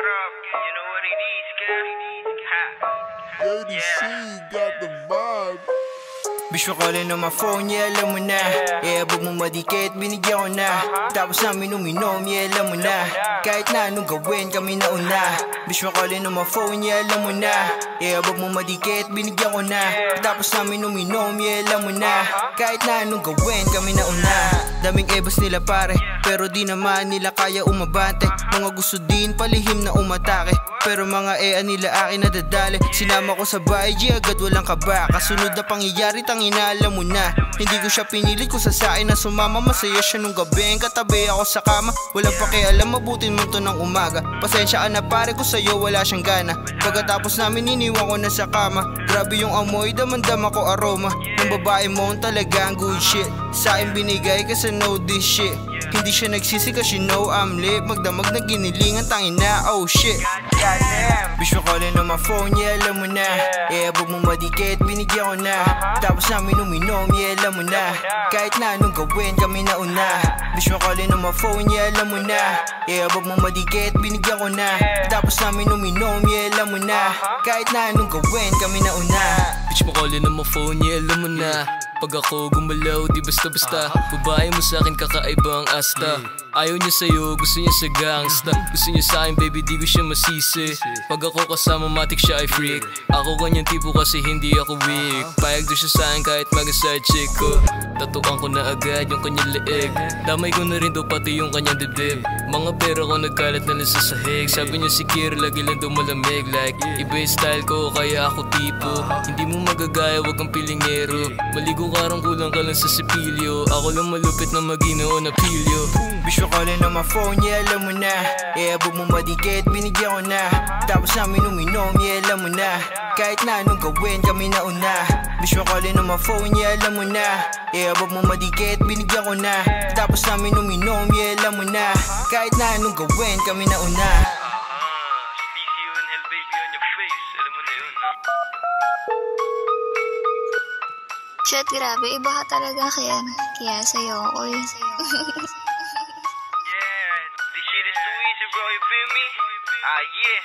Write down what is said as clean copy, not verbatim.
what up? You know what it is, girl? JDC got the vibe. Bisyo ko rin on my phone, yeah, alam mo na. Abog mo madikit, binigyan ko na. Tapos namin uminom, yeah, alam mo na. Kahit na anong gawin, kami na una. Bisyo ko rin on my phone, yeah, alam mo na. Abog mo madikit, binigyan ko na. Tapos namin uminom, yeah, alam mo na. Kahit na anong gawin, kami na una. Daming ebas nila pare, pero di naman nila kaya umabante. Mga gusto din palihim na umatake, pero mga nila akin nadadali. Sinama ko sa bahay, G, agad walang kaba. Kasunod na pangyayari, tangina alam mo na. Hindi ko siya pinilit, kung sa sakin na sumama. Masaya siya nung gabi, katabi ako sa kama. Walang pakialam, mabutin mo to ng umaga. Pasensya ka na pare, ko sa'yo wala siyang gana. Pagkatapos namin iniwan ko na sa kama. Grabe yung amoy, damandam ako aroma. Ng babae mo talaga ang good shit. Sa akin binigay kasi know this shit. Hindi siya nagsisi kasi know I'm lit. Magdamag na ginilingan, tangina, oh shit. Bisyo ko rin on my phone, yeah, alam mo na. Abog mo madikit, binigyan ko na. Tapos namin uminom, yeah, alam mo na. Kahit na anong gawin, kami na una. Bisyo ko rin on my phone, yeah, alam mo na. Abog mo madikit, binigyan ko na. Tapos namin uminom, yeah, alam mo na. Kahit na anong gawin, kami na una. Bitch mo calling on my phone, yeah, alam mo na. Pag ako gumalaw, di basta-basta. Babae mo sa'kin kakaibang asta. Ayaw niya sa'yo, gusto niya sa gangsta. Gusto niya sa'kin, baby, di ko siya masisi. Pag ako kasama, matik siya ay freak. Ako kanyang tipo kasi hindi ako weak. Payag doon siya sa'kin kahit mag-side chick ko. Tatuan ko na agad yung kanyang leeg. Damay ko na rin daw pati yung kanyang dibdib. Mga pera ko nagkalat na lang sa sahig. Sabi niya si Kir, lagi lang daw malamig. Like, iba yung style ko, kaya ako tipo. Hindi mo magagaya, wag kang pilingero. Maligo karang kulang ka lang sa sipilyo. Ako lang malupit na magino na pilyo. Bisyo ko rin on my phone, yeah, alam mo na. Abog mo madikit, binigyan ko na. Tapos namin uminom, yeah, alam mo na. Kahit na anong gawin, kami na una. Bisyo ko rin on my phone, yeah, alam mo na. Abog mo madikit, binigyan ko na. Tapos namin uminom, yeah, alam mo na. Kahit na anong gawin, kami na una. BC and hell baby on your face. Alam mo na yun, no? Shit, grabe. Iba ka talaga kaya sa'yo ako eh. Yeah, this shit is too easy, bro. You feel me? Ah, yeah.